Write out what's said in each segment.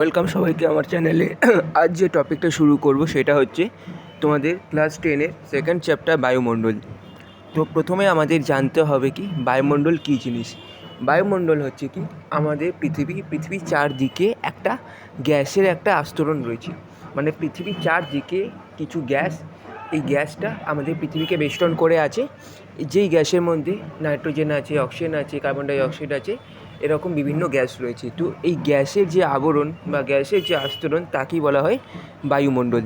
Welcome সবাইকে আমার চ্যানেলে। আজ যে টপিকটা শুরু করব সেটা হচ্ছে তোমাদের ক্লাস 10-এর সেকেন্ড চ্যাপ্টার বায়ুমণ্ডল। তো প্রথমে আমাদের জানতে হবে কি বায়ুমণ্ডল কী জিনিস। বায়ুমণ্ডল হচ্ছে কি আমাদের পৃথিবীর চারদিকে একটা গ্যাসের একটা আস্তরণ রয়েছে। মানে পৃথিবীর চারদিকে কিছু গ্যাস, এই গ্যাসটা আমাদের পৃথিবীকে বেষ্টন করে আছে। যেই গ্যাসের মধ্যে নাইট্রোজেন আছে, অক্সিজেন আছে, কার্বন ডাই অক্সাইড আছে, এরকম বিভিন্ন গ্যাস রয়েছে। তো এই গ্যাসের যে আবরণ বা গ্যাসের যে আস্তরণ তাকেই বলা হয় বায়ুমণ্ডল।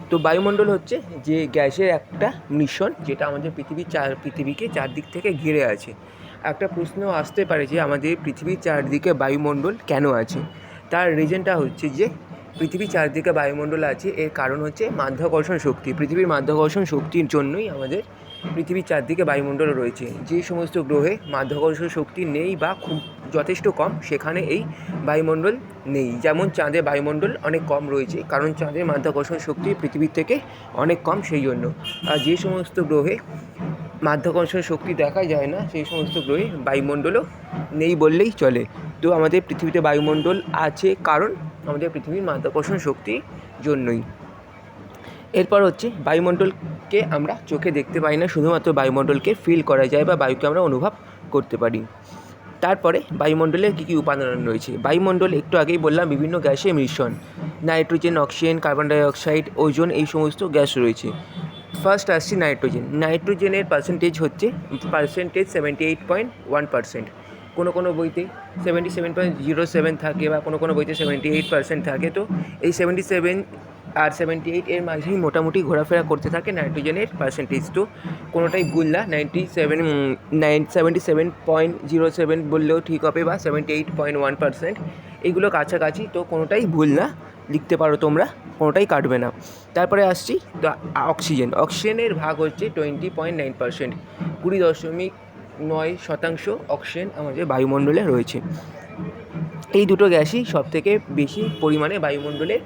তো বায়ুমণ্ডল হচ্ছে যে গ্যাসের একটা মিশ্রণ যেটা আমাদের পৃথিবীকে চারদিক থেকে ঘিরে আছে। একটা প্রশ্ন আসতে পারে যে আমাদের পৃথিবীর চারদিকে বায়ুমণ্ডল কেন আছে। তার রিজনটা হচ্ছে যে পৃথিবীর চারদিকে বায়ুমণ্ডল আছে, এর কারণ হচ্ছে মাধ্যাকর্ষণ শক্তি। পৃথিবীর মাধ্যাকর্ষণ শক্তির জন্যই আমাদের পৃথিবীর চারদিকে বায়ুমণ্ডল রয়েছে। যে সমস্ত গ্রহে মাধ্যাকর্ষণ শক্তি নেই বা খুব যথেষ্ট কম, সেখানে এই বায়ুমণ্ডল নেই। যেমন চাঁদে বায়ুমণ্ডল অনেক কম রয়েছে, কারণ চাঁদের মাধ্যাকর্ষণ শক্তি পৃথিবীর থেকে অনেক কম, সেই জন্য। আর যে সমস্ত গ্রহে মাধ্যাকর্ষণ শক্তি দেখা যায় না, সেই সমস্ত গ্রহে বায়ুমণ্ডলও নেই বললেই চলে। তো আমাদের পৃথিবীতে বায়ুমণ্ডল আছে কারণ আমাদের পৃথিবীর মাধ্যাকর্ষণ শক্তির জন্যই। এরপর হচ্ছে বায়ুমণ্ডলকে আমরা চোখে দেখতে পাই না, শুধুমাত্র বায়ুমণ্ডলকে ফিল করা যায় বা বায়ুকে আমরা অনুভব করতে পারি। তারপরে বায়ুমণ্ডলের কী কী উপাদান রয়েছে। বায়ুমণ্ডল একটু আগেই বললাম বিভিন্ন গ্যাসের মিশ্রণ। Nitrogen, oxygen, carbon dioxide, ozone, এই সমস্ত গ্যাস রয়েছে। ফার্স্ট আসছি নাইট্রোজেন। নাইট্রোজেনের পার্সেন্টেজ 78.1%। কোনো বইতে 77.07 থাকে বা কোনো বইতে 78% থাকে। তো এই 77 আর 78 এর মাঝেই মোটামুটি ঘোরাফেরা করতে থাকে নাইট্রোজেনের পার্সেন্টেজ। তো কোনোটাই ভুল না, 77.07 বললেও ঠিক হবে বা 78.1%, এইগুলো কাছাকাছি। তো কোনোটাই ভুল না, লিখতে পারো তোমরা, কোনোটাই কাটবে না। তারপরে আসছি তো অক্সিজেনের ভাগ হচ্ছে 20.9%। 20.9% অক্সিজেন আমাদের বায়ুমণ্ডলে রয়েছে। এই দুটো গ্যাসই সবথেকে বেশি পরিমাণে বায়ুমণ্ডলে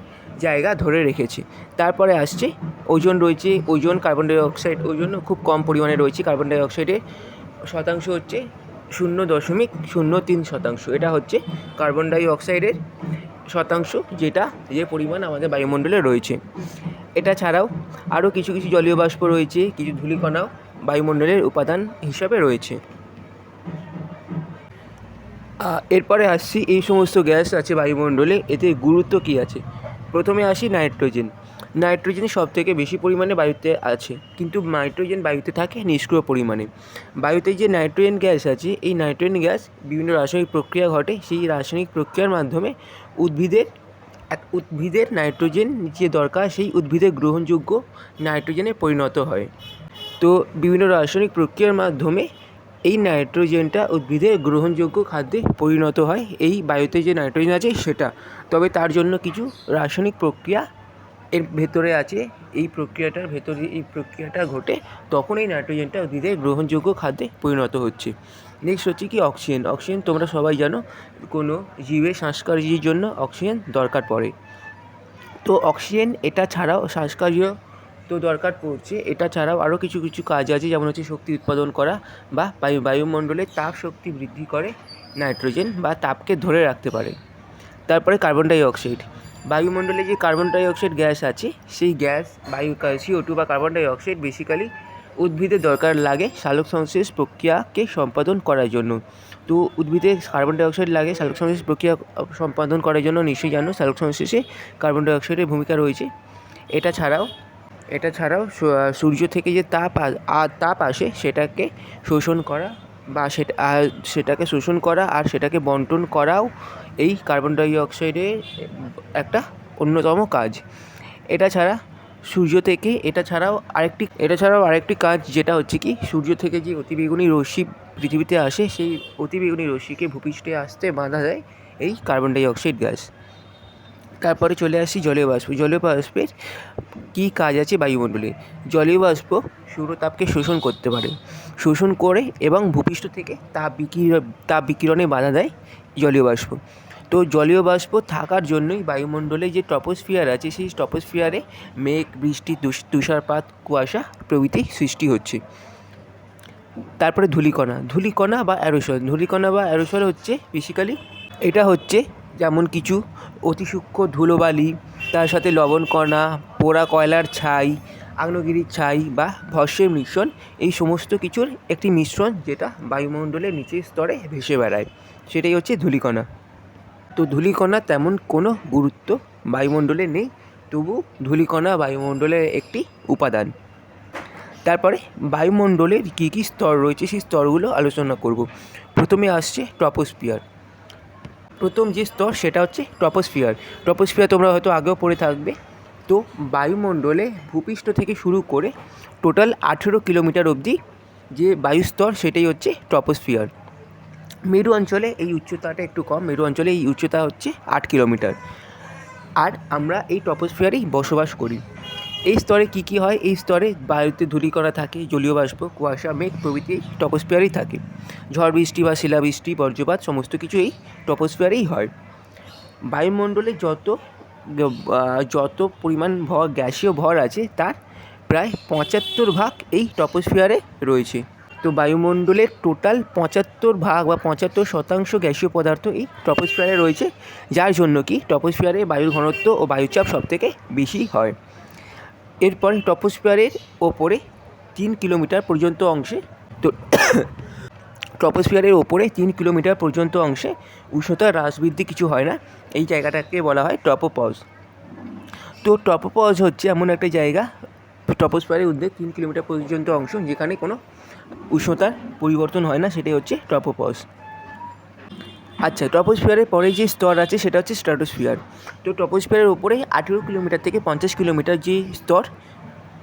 জায়গা ধরে রেখেছে। তারপরে আসছে ওজোন রয়েছে। ওজোন, কার্বন ডাইঅক্সাইড, ওজোনও খুব কম পরিমাণে রয়েছে। কার্বন ডাইঅক্সাইডের শতাংশ হচ্ছে 0.03%। এটা হচ্ছে কার্বন ডাইঅক্সাইডের শতাংশ, যে পরিমাণ আমাদের বায়ুমণ্ডলে রয়েছে। এটা ছাড়াও আরও কিছু জলীয় বাষ্প রয়েছে, কিছু ধূলিকণাও বায়ুমণ্ডলের উপাদান হিসাবে রয়েছে। এরপরে আসছি এই সমস্ত গ্যাস আছে বায়ুমণ্ডলে, এতে গুরুত্ব কী আছে। প্রথমে আসি নাইট্রোজেন। নাইট্রোজেন সবথেকে বেশি পরিমাণে বায়ুতে আছে, কিন্তু নাইট্রোজেন বায়ুতে থাকে নিষ্ক্রিয় পরিমাণে। বায়ুতে যে নাইট্রোজেন গ্যাস আছে, এই নাইট্রোজেন গ্যাস বিভিন্ন রাসায়নিক প্রক্রিয়া ঘটে। সেই রাসায়নিক প্রক্রিয়ার মাধ্যমে উদ্ভিদের নাইট্রোজেন যে দরকার, সেই উদ্ভিদের গ্রহণযোগ্য নাইট্রোজেনে পরিণত হয়। তো বিভিন্ন রাসায়নিক প্রক্রিয়ার মাধ্যমে এই নাইট্রোজেনটা উদ্ভিদের গ্রহণযোগ্য খাদ্যে পরিণত হয়, এই বায়ুতে যে নাইট্রোজেন আছে সেটা। তবে তার জন্য কিছু রাসায়নিক প্রক্রিয়া এর ভেতরে আছে। এই প্রক্রিয়াটার ভেতরে এই প্রক্রিয়াটা ঘটে, তখন এই নাইট্রোজেনটা উদ্ভিদের গ্রহণযোগ্য খাদ্যে পরিণত হচ্ছে। নেক্সট হচ্ছে কি অক্সিজেন। অক্সিজেন তোমরা সবাই জানো, কোনো জীবের শ্বাসকার্যের জন্য অক্সিজেন দরকার পড়ে। তো অক্সিজেন এটা ছাড়াও শ্বাসকার্য তো দরকার পড়ছে, এটা ছাড়াও আরও কিছু কাজ আছে, যেমন হচ্ছে শক্তি উৎপাদন করা বা বায়ুমণ্ডলের তাপ শক্তি বৃদ্ধি করে নাইট্রোজেন, বা তাপকে ধরে রাখতে পারে। তারপরে কার্বন ডাই অক্সাইড। বায়ুমণ্ডলে যে কার্বন ডাই অক্সাইড গ্যাস আছে, সেই গ্যাস CO2 বা কার্বন ডাই অক্সাইড বেসিক্যালি উদ্ভিদের দরকার লাগে সালোকসংশ্লেষ প্রক্রিয়াকে সম্পাদন করার জন্য। তো উদ্ভিদের কার্বন ডাই অক্সাইড লাগে সালোকসংশ্লেষ প্রক্রিয়া সম্পাদন করার জন্য। নিশ্চয়ই জানো সালোকসংশ্লেষে কার্বন ডাই অক্সাইডের ভূমিকা রয়েছে। এটা ছাড়াও সূর্য থেকে যে তাপ আসে, সেটাকে শোষণ করা বা সেটাকে শোষণ করা আর সেটাকে বন্টন করাও এই কার্বন ডাই অক্সাইডের একটা অন্যতম কাজ। এটা ছাড়াও আরেকটি কাজ, যেটা হচ্ছে কি সূর্য থেকে যে অতিবেগুনি রশ্মি পৃথিবীতে আসে, সেই অতিবেগুনি রশ্মিকে ভূপৃষ্ঠে আসতে বাধা দেয় এই কার্বন ডাই অক্সাইড গ্যাস। তারপরে চলে আসি জলীয় বাষ্প। জলীয় বাষ্পের কী কাজ আছে বায়ুমণ্ডলে। জলীয় বাষ্প সৌরতাপকে শোষণ করতে পারে, শোষণ করে এবং ভূপৃষ্ঠ থেকে তাপ বিকিরণে বাধা দেয় জলীয় বাষ্প। তো জলীয় বাষ্প থাকার জন্যই বায়ুমণ্ডলে যে ট্রপোস্ফিয়ার আছে, সেই ট্রপোস্ফিয়ারে মেঘ, বৃষ্টি, তুষারপাত, কুয়াশা প্রভৃতি সৃষ্টি হচ্ছে। তারপরে ধূলিকণা বা অ্যারোসল। হচ্ছে বেসিক্যালি এটা হচ্ছে যেমন কিছু অতি সূক্ষ্ম ধুলোবালি, তার সাথে লবণকণা, পোড়া কয়লার ছাই, আগ্নেয়গিরির ছাই বা ভস্মের মিশ্রণ, এই সমস্ত কিছুর একটি মিশ্রণ যেটা বায়ুমণ্ডলের নিচের স্তরে ভেসে বেড়ায়, সেটাই হচ্ছে ধূলিকণা। তো ধূলিকণা তেমন কোনো গুরুত্ব বায়ুমণ্ডলে নেই, তবু ধূলিকণা বায়ুমণ্ডলের একটি উপাদান। তারপরে বায়ুমণ্ডলের কী কী স্তর রয়েছে সেই স্তরগুলো আলোচনা করব। প্রথমে আসছে ট্রপোস্ফিয়ার। প্রথম যে স্তর সেটা হচ্ছে ট্রপোস্ফিয়ার। ট্রপোস্ফিয়ার তোমরা হয়তো আগেও পড়ে থাকবে। তো বায়ুমণ্ডলে ভূপৃষ্ঠ থেকে শুরু করে টোটাল 18 কিলোমিটার অবধি যে বায়ুস্তর সেটাই হচ্ছে ট্রপোস্ফিয়ার। মেরু অঞ্চলে এই উচ্চতাটা একটু কম, মেরু অঞ্চলে এই উচ্চতা হচ্ছে 8 কিলোমিটার। আর আমরা এই ট্রপোস্ফিয়ারেই বসবাস করি। এই স্তরে কী কী হয়? এই স্তরে বায়ুতে ধূলিকণা থাকে, জলীয় বাষ্প, কুয়াশা, মেঘ প্রভৃতি ট্রপোস্ফিয়ারেই থাকে। ঝড় বৃষ্টি বা শিলাবৃষ্টি, বজ্রপাত সমস্ত কিছু এই ট্রপোস্ফিয়ারেই হয়। বায়ুমণ্ডলে যত পরিমাণ গ্যাসীয় ভর আছে তার প্রায় 75% এই ট্রপোস্ফিয়ারে রয়েছে। তো বায়ুমণ্ডলের টোটাল 75% বা 75% গ্যাসীয় পদার্থ এই ট্রপোস্ফিয়ারে রয়েছে, যার জন্য কি ট্রপোস্ফিয়ারে বায়ুর ঘনত্ব ও বায়ুচাপ সবথেকে বেশি হয়। এরপর ট্রপোস্ফিয়ারের ওপরে 3 কিলোমিটার পর্যন্ত অংশে তো ট্রপোস্ফিয়ারের ওপরে 3 কিলোমিটার পর্যন্ত অংশে উষ্ণতা হ্রাস বৃদ্ধি কিছু হয় না। এই জায়গাটাকে বলা হয় ট্রপোপজ। তো ট্রপোপজ হচ্ছে এমন একটা জায়গা ট্রপোস্ফিয়ারের ঊর্ধ্বে 3 কিলোমিটার পর্যন্ত অংশ যেখানে কোনো উষ্ণতার পরিবর্তন হয় না, সেটাই হচ্ছে ট্রপোপজ। আচ্ছা, ট্রপোস্ফিয়ারের পরে যে স্তর আছে সেটা হচ্ছে স্ট্র্যাটোস্ফিয়ার। তো ট্রপোস্ফিয়ারের ওপরে 18 কিলোমিটার থেকে 50 কিলোমিটার যে স্তর,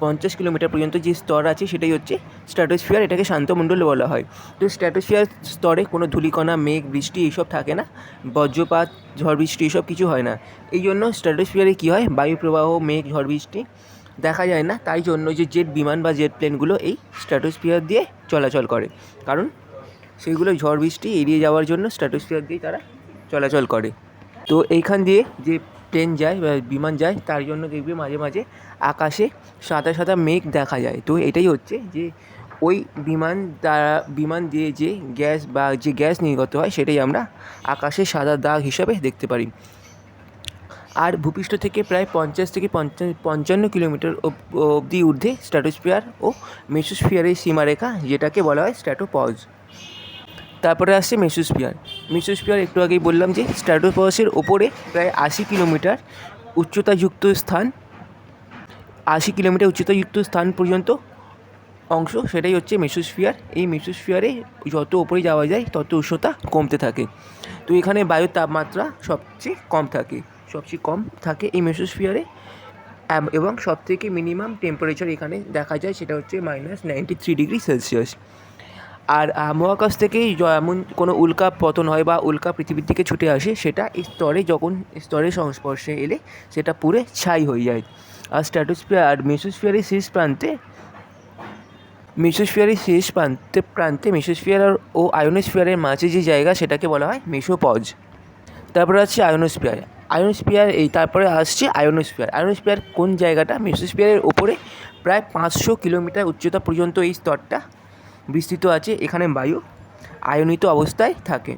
50 কিলোমিটার পর্যন্ত যে স্তর আছে সেটাই হচ্ছে স্ট্র্যাটোস্ফিয়ার। এটাকে শান্তমণ্ডল বলা হয়। তো স্ট্র্যাটোস্ফিয়ার স্তরে কোনো ধূলিকণা, মেঘ, বৃষ্টি এইসব থাকে না, বজ্রপাত, ঝড় বৃষ্টি এইসব কিছু হয় না। এই জন্য স্ট্র্যাটোস্ফিয়ারে কী হয়, বায়ু প্রবাহ, মেঘ, ঝড় বৃষ্টি দেখা যায় না। তাই জন্য যে জেট বিমান বা জেট প্লেনগুলো এই স্ট্র্যাটোস্ফিয়ার দিয়ে চলাচল করে, কারণ সেইগুলো ঝড় বৃষ্টি এড়িয়ে যাওয়ার জন্য স্ট্র্যাটোস্ফিয়ার দিয়ে তারা চলাচল করে। তো এইখান দিয়ে যে প্লেন যায় বা বিমান যায় তার জন্য দেখবে মাঝে মাঝে আকাশে সাদা সাদা মেঘ দেখা যায়। তো এটাই হচ্ছে যে ওই বিমান দিয়ে যে গ্যাস নির্গত হয় সেটাই আমরা আকাশে সাদা দাগ হিসাবে দেখতে পারি। আর ভূপৃষ্ঠ থেকে প্রায় 50 থেকে 55 কিলোমিটার অবধি ঊর্ধ্বে স্ট্র্যাটোস্ফিয়ার ও মেসোস্ফিয়ারের সীমারেখা, যেটাকে বলা হয় স্ট্র্যাটোপজ। তারপরে আসছে মেসোস্ফিয়ার। মেসোস্ফিয়ার একটু আগেই বললাম যে স্ট্র্যাটোপজের ওপরে প্রায় 80 কিলোমিটার উচ্চতাযুক্ত স্থান পর্যন্ত অংশ, সেটাই হচ্ছে মেসোস্ফিয়ার। এই মেসোস্ফিয়ারে যত ওপরে যাওয়া যায় তত উষ্ণতা কমতে থাকে। তো এখানে বায়ুর তাপমাত্রা সবচেয়ে কম থাকে এই মেসোস্ফিয়ারে, এবং সবথেকে মিনিমাম টেম্পারেচার এখানে দেখা যায় সেটা হচ্ছে -93 ডিগ্রি সেলসিয়াস। আর মহাকাশ থেকে এমন কোনো উল্কা পতন হয় বা উল্কা পৃথিবীর দিকে ছুটে আসে, সেটা স্তরের সংস্পর্শে এলে সেটা পুড়ে ছাই হয়ে যায়। আর মেসোস্ফিয়ারের শেষ প্রান্তে মেসোস্ফিয়ার ও আয়োনোস্ফিয়ারের মাঝে যে জায়গা সেটাকে বলা হয় মেসোপজ। তারপরে আছে তারপরে আসছে আয়োনোস্ফিয়ার কোন জায়গাটা? মেসোস্ফিয়ারের ওপরে প্রায় 500 কিলোমিটার উচ্চতা পর্যন্ত এই স্তরটা বিস্তৃত আছে। এখানে বায়ু আয়নিত অবস্থায় থাকে।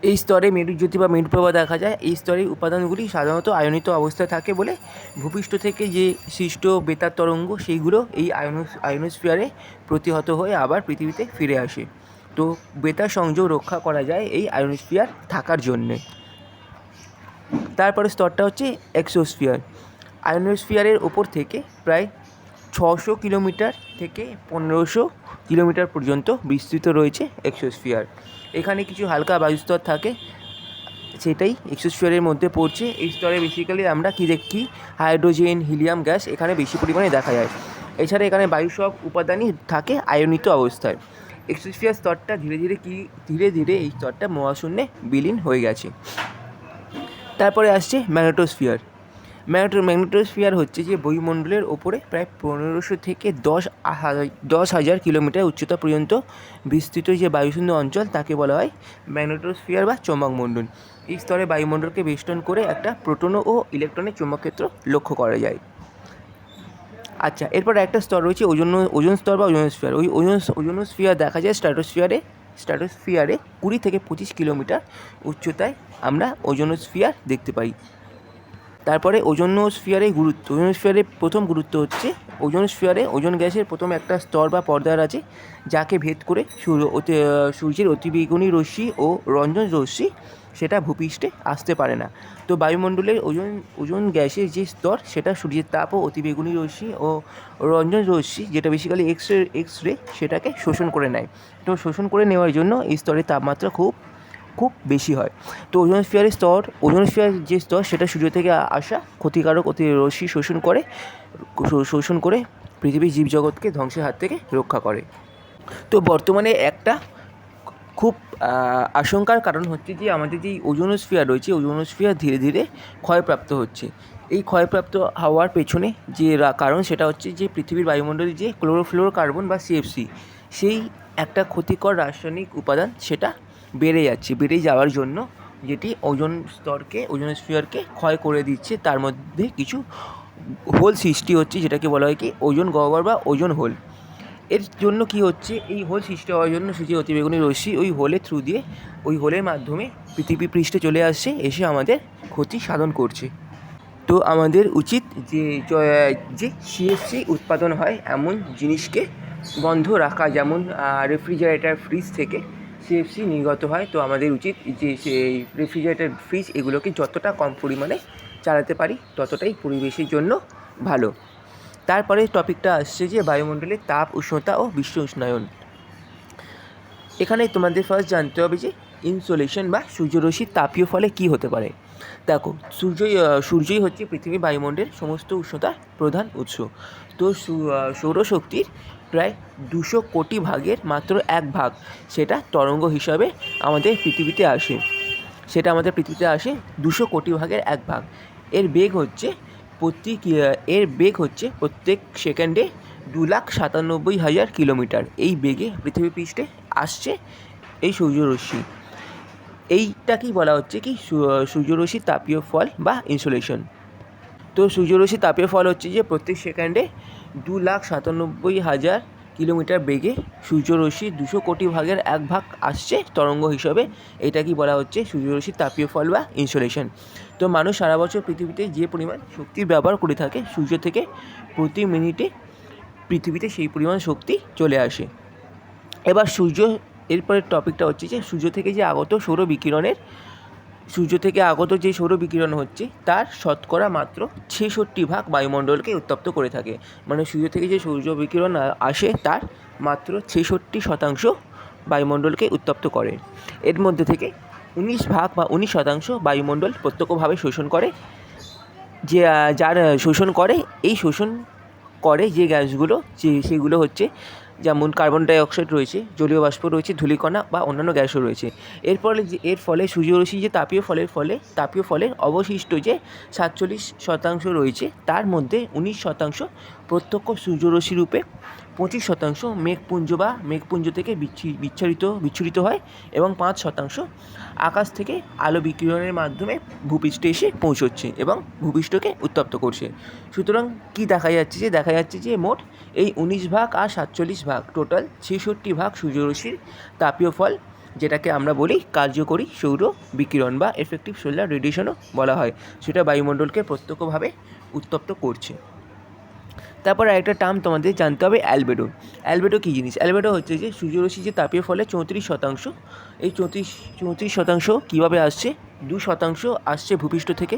এই স্তরে মেরুজ্যোতি বা মেরুপ্রভা দেখা যায়। এই স্তরের উপাদানগুলি সাধারণত আয়নিত অবস্থায় থাকে বলে ভূপৃষ্ঠ থেকে যে সৃষ্ট বেতার তরঙ্গ সেইগুলো এই আয়োনোস্ফিয়ারে প্রতিহত হয়ে আবার পৃথিবীতে ফিরে আসে। তো বেতার সংযোগ রক্ষা করা যায় এই আয়োনোস্ফিয়ার থাকার জন্যে। তারপরে স্তরটা হচ্ছে এক্সোস্ফিয়ার। আয়োনোস্ফিয়ারের ওপর থেকে প্রায় 600 কিলোমিটার থেকে 1500 কিলোমিটার পর্যন্ত বিস্তৃত রয়েছে এক্সোস্ফিয়ার। এখানে কিছু হালকা বায়ুস্তর থাকে, সেটাই এক্সোস্ফিয়ারের মধ্যে পড়ছে। এই স্তরে বেসিক্যালি আমরা কী দেখি, হাইড্রোজেন, হিলিয়াম গ্যাস এখানে বেশি পরিমাণে দেখা যায়। এছাড়া এখানে বায়ু সব উপাদানই থাকে আয়নিত অবস্থায়। এক্সোস্ফিয়ার স্তরটা ধীরে ধীরে এই স্তরটা মহাশূন্যে বিলীন হয়ে গেছে। তারপরে আসছে ম্যাগনেটোস্ফিয়ার। ম্যাগনেটোস্ফিয়ার হচ্ছে যে বায়ুমণ্ডলের ওপরে প্রায় 1500 থেকে 10,000 কিলোমিটার উচ্চতা পর্যন্ত বিস্তৃত যে বায়ুশূন্য অঞ্চল তাকে বলা হয় ম্যাগনেটোস্ফিয়ার বা চৌম্বকমণ্ডল। এই স্তরে বায়ুমণ্ডলকে বেষ্টন করে একটা প্রোটন ও ইলেকট্রনের চুম্বকক্ষেত্র লক্ষ্য করা যায়। আচ্ছা, এরপর একটা স্তর রয়েছে ওজোন স্তর বা ওজোনোস্ফিয়ার। ওই ওজোনোস্ফিয়ার দেখা যায় স্ট্র্যাটোস্ফিয়ারে 20 থেকে 25 কিলোমিটার উচ্চতায় আমরা ওজোনোস্ফিয়ার দেখতে পাই। তারপরে ওজোনোস্ফিয়ারের গুরুত্ব। ওজোনোস্ফিয়ারের প্রথম গুরুত্ব হচ্ছে ওজোনোস্ফিয়ারে ওজোন গ্যাসের প্রথম একটা স্তর বা পর্দার আছে, যাকে ভেদ করে সূর্যের অতিবেগুনি রশ্মি ও রঞ্জন রশ্মি সেটা ভূপৃষ্ঠে আসতে পারে না। তো বায়ুমণ্ডলের ওজোন গ্যাসের যে স্তর সেটা সূর্যের তাপ ও অতিবেগুনি রশ্মি ও রঞ্জন রশ্মি, যেটা বেসিক্যালি এক্স রে, সেটাকে শোষণ করে নেয়। তো শোষণ করে নেওয়ার জন্য এই স্তরের তাপমাত্রা খুব খুব বেশি হয়। তো ওজোনোস্ফিয়ার যে স্তর সেটা সূর্য থেকে আসা ক্ষতিকারক রশ্মি শোষণ করে পৃথিবীর জীবজগৎকে ধ্বংসের হাত থেকে রক্ষা করে। তো বর্তমানে একটা খুব আশঙ্কার কারণ হচ্ছে যে আমাদের যেই ওজোনোস্ফিয়ার রয়েছে, ওজোনোস্ফিয়ার ধীরে ধীরে ক্ষয়প্রাপ্ত হচ্ছে। এই ক্ষয়প্রাপ্ত হওয়ার পেছনে যে কারণ সেটা হচ্ছে যে পৃথিবীর বায়ুমণ্ডলে যে ক্লোরোফ্লোরোকার্বন বা সিএফসি, সেই একটা ক্ষতিকর রাসায়নিক উপাদান সেটা বেড়ে যাওয়ার জন্য, যেটি ওজোনোস্ফিয়ারকে ক্ষয় করে দিচ্ছে। তার মধ্যে কিছু হোল সৃষ্টি হচ্ছে, যেটাকে বলা হয় কি ওজোন গহ্বর বা ওজোন হোল। এর জন্য কি হচ্ছে, এই হোল সৃষ্টি হওয়ার জন্য সূর্যের অতিবেগুনি রশ্মি ওই হোলের থ্রু দিয়ে, ওই হোলের মাধ্যমে পৃথিবী পৃষ্ঠে চলে আসছে, এসে আমাদের ক্ষতি সাধন করছে। তো আমাদের উচিত যে সিএফসি উৎপাদন হয় এমন জিনিসকে বন্ধ রাখা, যেমন রেফ্রিজারেটর, ফ্রিজ থেকে সিএফসি নির্গত হয়। তো আমাদের উচিত যে সেই রেফ্রিজারেটর, ফ্রিজ এগুলোকে যতটা কম পরিমাণে চালাতে পারি ততটাই পরিবেশের জন্য ভালো। তারপরে টপিকটা আসছে যে বায়ুমণ্ডলের তাপ, উষ্ণতা ও বিশ্ব উষ্ণায়ন। এখানে তোমাদের ফার্স্ট জানতে হবে যে ইনসোলেশন বা সূর্যরশ্মির তাপীয় ফলে কী হতে পারে। দেখো, সূর্যই হচ্ছে পৃথিবীর বায়ুমণ্ডলের সমস্ত উষ্ণতার প্রধান উৎস। তো সৌরশক্তির প্রায় 200 কোটি ভাগের মাত্র 1 ভাগ সেটা তরঙ্গ হিসাবে আমাদের পৃথিবীতে আসে। 200 কোটি ভাগের 1 ভাগ। এর বেগ হচ্ছে প্রত্যেক সেকেন্ডে 2,97,000 কিলোমিটার। এই বেগে পৃথিবী পৃষ্ঠে আসছে এই সূর্যরশ্মি। এইটাকেই বলা হচ্ছে কি সূর্যরশ্মির তাপীয় ফল বা ইনসোলেশন। তো সূর্যরশ্মির তাপীয় ফল হচ্ছে যে প্রত্যেক সেকেন্ডে 2,97,000 কিলোমিটার বেগে সূর্যরশ্মির 200 কোটি ভাগের 1 ভাগ আসছে তরঙ্গ হিসাবে। এটাকেই বলা হচ্ছে সূর্যরশ্মির তাপীয় ফল বা ইনসোলেশন। তো মানুষ সারা বছর পৃথিবীতে যে পরিমাণ শক্তি ব্যবহার করে থাকে সূর্য থেকে, প্রতি মিনিটে পৃথিবীতে সেই পরিমাণ শক্তি চলে আসে। এবার এরপরের টপিকটা হচ্ছে যে সূর্য থেকে যে সৌর বিকিরণ হচ্ছে তার শতকরা মাত্র 66 ভাগ বায়ুমণ্ডলকে উত্তপ্ত করে থাকে। মানে সূর্য থেকে যে সূর্য বিকিরণ আসে তার মাত্র 66% বায়ুমণ্ডলকে উত্তপ্ত করে। এর মধ্যে থেকে 19% বায়ুমণ্ডল প্রত্যক্ষভাবে শোষণ করে। শোষণ করে যে গ্যাসগুলো, সেগুলো হচ্ছে যেমন কার্বন ডাইঅক্সাইড রয়েছে, জলীয় বাষ্প রয়েছে, ধূলিকণা বা অন্যান্য গ্যাসও রয়েছে। এর ফলে সূর্যরশ্মি যে তাপীয় ফলের অবশিষ্ট যে 47% রয়েছে, তার মধ্যে 19% প্রত্যক্ষ সূর্যরশ্মি রূপে, 25% মেঘপুঞ্জ থেকে বিচ্ছুরিত হয় এবং 5% আকাশ থেকে আলো বিকিরণের মাধ্যমে ভূপৃষ্ঠে এসে পৌঁছচ্ছে এবং ভূপৃষ্ঠকে উত্তপ্ত করছে। সুতরাং কি দেখা যাচ্ছে যে মোট এই 19 ভাগ আর 47 ভাগ, টোটাল 66 ভাগ সূর্যরশ্মির তাপীয় ফল, যেটাকে আমরা বলি কার্যকরী সৌর বিকিরণ বা এফেক্টিভ সোলার রেডিয়েশনও বলা হয়, সেটা বায়ুমণ্ডলকে প্রত্যক্ষভাবে উত্তপ্ত করছে। তারপর আরেকটা টার্ম তোমাদের জানতে হবে, অ্যালবেডো কী জিনিস। অ্যালবেডো হচ্ছে যে সূর্যরশ্মির যে তাপীয় ফলে 34%, এই 34% কীভাবে আসছে, 2% আসছে ভূপৃষ্ঠ থেকে,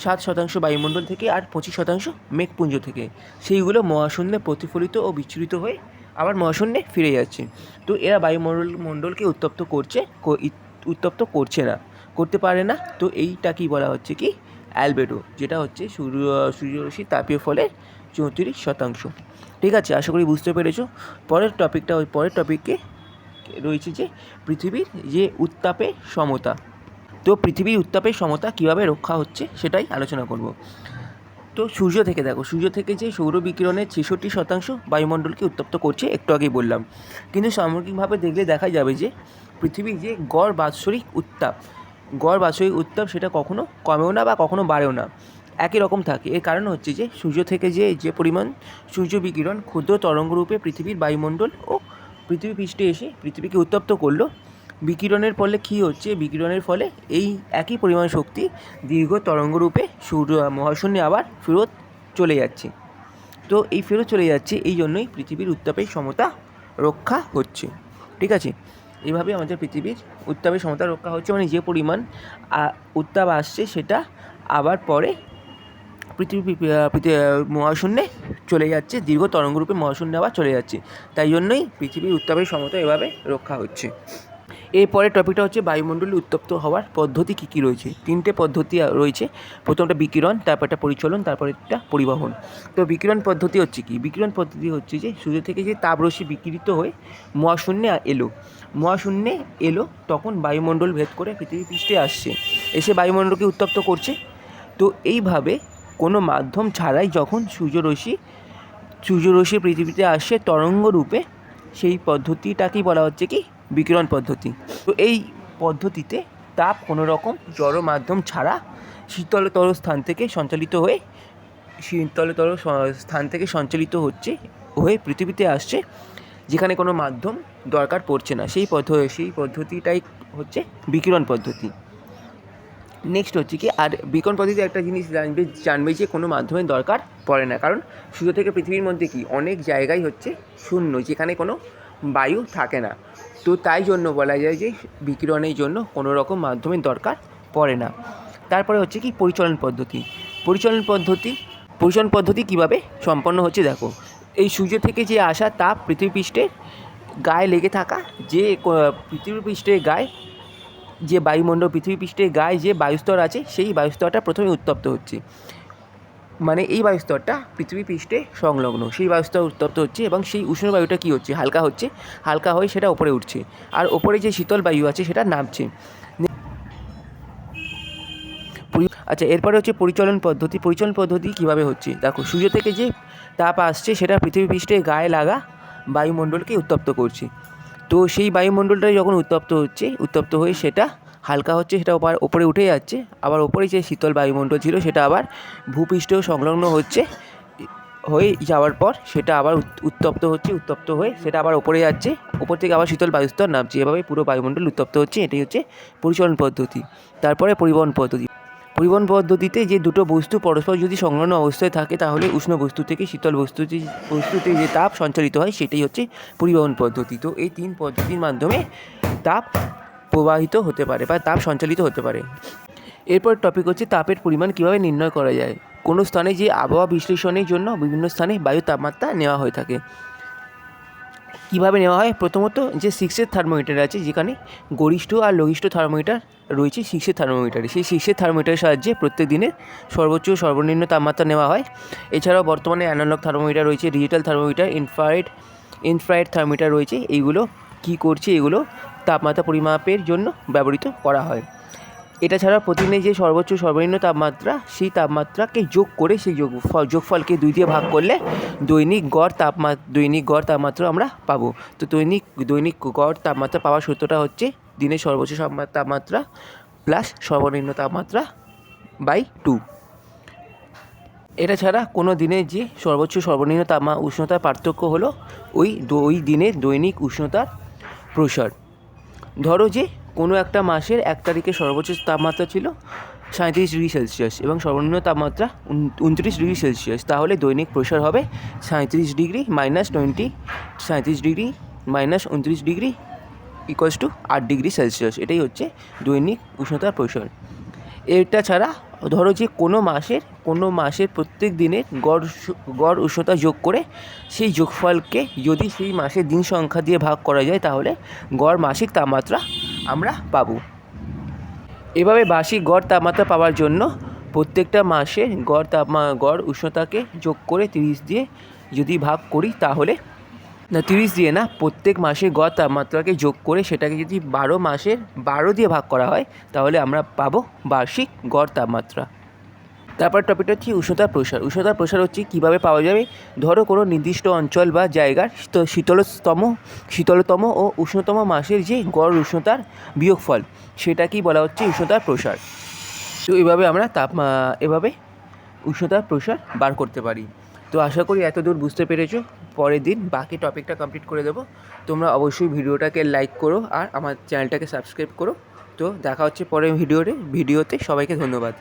7% বায়ুমণ্ডল থেকে, আর 25% মেঘপুঞ্জ থেকে। সেইগুলো মহাশূন্যে প্রতিফলিত ও বিচ্ছুরিত হয়ে আবার মহাশূন্যে ফিরে যাচ্ছে। তো এরা বায়ুমণ্ডলকে উত্তপ্ত করতে পারে না। তো এইটাকেই বলা হচ্ছে কি অ্যালবেডো, যেটা হচ্ছে সূর্যরশ্মির তাপীয় ফলের 34%। ঠিক আছে, আশা করি বুঝতে পেরেছো। পরের টপিকে রয়েছে যে পৃথিবীর যে উত্তাপের সমতা। তো পৃথিবীর উত্তাপের সমতা কীভাবে রক্ষা হচ্ছে সেটাই আলোচনা করব। তো সূর্য থেকে যে সৌর বিকিরণের 66% বায়ুমণ্ডলকে উত্তপ্ত করছে, একটু আগেই বললাম। কিন্তু সামগ্রিকভাবে দেখলে দেখা যাবে যে পৃথিবীর যে গড় বাৎসরিক উত্তাপ সেটা কখনো কমেও না বা কখনো বাড়েও না, একই রকম থাকে। এর কারণ হচ্ছে যে সূর্য থেকে যে পরিমাণ সূর্য বিকিরণ ক্ষুদ্র তরঙ্গরূপে পৃথিবীর বায়ুমণ্ডল ও পৃথিবী পৃষ্ঠে এসে পৃথিবীকে উত্তপ্ত করলো, বিকিরণের ফলে কী হচ্ছে, বিকিরণের ফলে এই একই পরিমাণ শক্তি দীর্ঘ তরঙ্গরূপে মহাশূন্যে আবার ফেরত চলে যাচ্ছে। তো এই ফেরত চলে যাচ্ছে, এই জন্যই পৃথিবীর উত্তাপের সমতা রক্ষা হচ্ছে। ঠিক আছে, এইভাবে আমাদের পৃথিবীর উত্তাপের সমতা রক্ষা হচ্ছে, মানে যে পরিমাণ উত্তাপ আসছে সেটা আবার পরে পৃথিবী মহাশূন্যে চলে যাচ্ছে, দীর্ঘ তরঙ্গরূপে মহাশূন্যে আবার চলে যাচ্ছে। তাই জন্যই পৃথিবীর উত্তাপের সমতা এভাবে রক্ষা হচ্ছে। এরপরের টপিকটা হচ্ছে বায়ুমণ্ডলে উত্তপ্ত হওয়ার পদ্ধতি কী কী রয়েছে। 3টে পদ্ধতি রয়েছে। প্রথমটা বিকিরণ, তারপরটা পরিচলন, তারপরেরটা পরিবহন। তো বিকিরণ পদ্ধতি হচ্ছে কি? বিকিরণ পদ্ধতি হচ্ছে যে সূর্য থেকে যে তাপরশ্মি বিকিরিত হয়ে মহাশূন্যে এলো তখন বায়ুমণ্ডল ভেদ করে পৃথিবী পৃষ্ঠে আসছে, এসে বায়ুমণ্ডলকে উত্তপ্ত করছে। তো এইভাবে কোনো মাধ্যম ছাড়াই যখন সূর্যরশ্মি পৃথিবীতে আসছে তরঙ্গ রূপে, সেই পদ্ধতিটাকেই বলা হচ্ছে কি বিকিরণ পদ্ধতি। তো এই পদ্ধতিতে তাপ কোনো রকম জড় মাধ্যম ছাড়া শীতলতর স্থান থেকে সঞ্চালিত হয়ে পৃথিবীতে আসছে, যেখানে কোনো মাধ্যম দরকার পড়ছে না। সেই পদ্ধতিটাই হচ্ছে বিকিরণ পদ্ধতি। নেক্সট হচ্ছে কি, আর বিকিরণ পদ্ধতিতে একটা জিনিস জানবে যে কোনো মাধ্যমের দরকার পড়ে না, কারণ সূর্য থেকে পৃথিবীর মধ্যে কি অনেক জায়গায় হচ্ছে শূন্য, যেখানে কোনো বায়ু থাকে না। তো তাই জন্য বলা যায় যে বিকিরণের জন্য কোনো রকম মাধ্যমের দরকার পড়ে না। তারপরে হচ্ছে কি পরিচলন পদ্ধতি কীভাবে সম্পন্ন হচ্ছে দেখো। এই সূর্য থেকে যে আসা তাপ পৃথিবীপৃষ্ঠের গায়ে লেগে থাকা যে পৃথিবীপৃষ্ঠের গায়ে যে বায়ুস্তর আছে, সেই বায়ুস্তরটা প্রথমে উত্তপ্ত হচ্ছে, মানে এই বায়ুস্তরটা পৃথিবী পৃষ্ঠে সংলগ্ন, সেই বায়ুস্তর উত্তপ্ত হচ্ছে এবং সেই উষ্ণ বায়ুটা কী হচ্ছে, হালকা হয়ে সেটা ওপরে উঠছে, আর ওপরে যে শীতল বায়ু আছে সেটা নামছে। আচ্ছা, এরপরে হচ্ছে পরিচলন পদ্ধতি কীভাবে হচ্ছে দেখো। সূর্য থেকে যে তাপ আসছে সেটা পৃথিবী পৃষ্ঠের গায়ে লাগা বায়ুমণ্ডলকে উত্তপ্ত করছে। তো সেই বায়ুমণ্ডলটা যখন উত্তপ্ত হয়ে সেটা হালকা হচ্ছে, সেটা ওপরে উঠে যাচ্ছে, আবার ওপরে যে শীতল বায়ুমণ্ডল ছিল সেটা আবার ভূপৃষ্ঠেও সংলগ্ন হয়ে যাওয়ার পর সেটা আবার উত্তপ্ত হয়ে সেটা আবার ওপরে যাচ্ছে, ওপর থেকে আবার শীতল বায়ুস্তর নামছে, এভাবে পুরো বায়ুমণ্ডল উত্তপ্ত হচ্ছে। এটাই হচ্ছে পরিচলন পদ্ধতি। তারপরে পরিবহন পদ্ধতিতে যে দুটো বস্তু পরস্পর যদি সংলগ্ন অবস্থায় থাকে, তাহলে উষ্ণ বস্তু থেকে শীতল বস্তুতে যে তাপ সঞ্চালিত হয় সেটাই হচ্ছে পরিবহন পদ্ধতি। তো এই 3 পদ্ধতির মাধ্যমে তাপ প্রবাহিত হতে পারে বা তাপ সঞ্চালিত হতে পারে। এরপর টপিক হচ্ছে তাপের পরিমাণ কীভাবে নির্ণয় করা যায়। কোনো স্থানে যে আবহাওয়া বিশ্লেষণের জন্য বিভিন্ন স্থানে বায়ু তাপমাত্রা নেওয়া হয়ে থাকে। কীভাবে নেওয়া হয়? প্রথমত যে 6-এর থার্মোমিটার আছে, যেখানে গরিষ্ঠ আর লঘিষ্ঠ থার্মোমিটার রয়েছে 6-এর থার্মোমিটারে, সেই 6-এর থার্মোমিটারের সাহায্যে প্রত্যেক দিনের সর্বোচ্চ সর্বনিম্ন তাপমাত্রা নেওয়া হয়। এছাড়াও বর্তমানে অ্যানালগ থার্মোমিটার রয়েছে, ডিজিটাল থার্মোমিটার, ইনফ্রারেড থার্মোমিটার রয়েছে। এইগুলো কী করছে? এগুলো তাপমাত্রা পরিমাপের জন্য ব্যবহৃত করা হয়। এটা ছাড়া প্রতিদিনের যে সর্বোচ্চ সর্বনিম্ন তাপমাত্রা, সেই তাপমাত্রাকে যোগ করে সেই যোগফলকে 2 দিয়ে ভাগ করলে দৈনিক গড় তাপমাত্রা আমরা পাবো। তো দৈনিক গড় তাপমাত্রা পাওয়ার সূত্রটা হচ্ছে দিনের সর্বোচ্চ তাপমাত্রা প্লাস সর্বনিম্ন তাপমাত্রা বাই 2। এটা ছাড়া কোনো দিনের যে সর্বোচ্চ সর্বনিম্ন উষ্ণতার পার্থক্য হলো ওই দিনের দৈনিক উষ্ণতার প্রসার। ধরো যে কোনো একটা মাসের 1 তারিখে সর্বোচ্চ তাপমাত্রা ছিল 37 ডিগ্রি সেলসিয়াস এবং সর্বনিম্ন তাপমাত্রা 29 ডিগ্রি সেলসিয়াস, তাহলে দৈনিক প্রসার হবে 37 degree minus 29 degree equals to 8 degree Celsius. এটাই হচ্ছে দৈনিক উষ্ণতার প্রসার। এটা ছাড়া ধরো যে কোনো মাসের প্রত্যেক দিনের গড় উষ্ণতা যোগ করে সেই যোগফলকে যদি সেই মাসের দিন সংখ্যা দিয়ে ভাগ করা যায়, তাহলে গড় মাসিক তাপমাত্রা আমরা পাবো। এভাবে বার্ষিক গড় তাপমাত্রা পাওয়ার জন্য প্রত্যেকটা মাসে গড় উষ্ণতাকে যোগ করে 30 দিয়ে যদি ভাগ করি, তাহলে 30 দিয়ে না, প্রত্যেক মাসে গড় তাপমাত্রাকে যোগ করে সেটাকে যদি 12 দিয়ে ভাগ করা হয়, তাহলে আমরা পাবো বার্ষিক গড় তাপমাত্রা। তারপর টপিকটা হচ্ছে উষ্ণতার প্রসার হচ্ছে কীভাবে পাওয়া যাবে। ধরো কোনো নির্দিষ্ট অঞ্চল বা জায়গার শীতলতম ও উষ্ণতম মাসের যে গড় উষ্ণতার বিয়োগফল, সেটাকেই বলা হচ্ছে উষ্ণতার প্রসার। তো এভাবে আমরা উষ্ণতার প্রসার বার করতে পারি। তো আশা করি এতদূর বুঝতে পেরেছো। পরের দিন বাকি টপিকটা কমপ্লিট করে দেবো। তোমরা অবশ্যই ভিডিওটাকে লাইক করো আর আমার চ্যানেলটাকে সাবস্ক্রাইব করো। তো দেখা হচ্ছে পরের ভিডিওতে। সবাইকে ধন্যবাদ।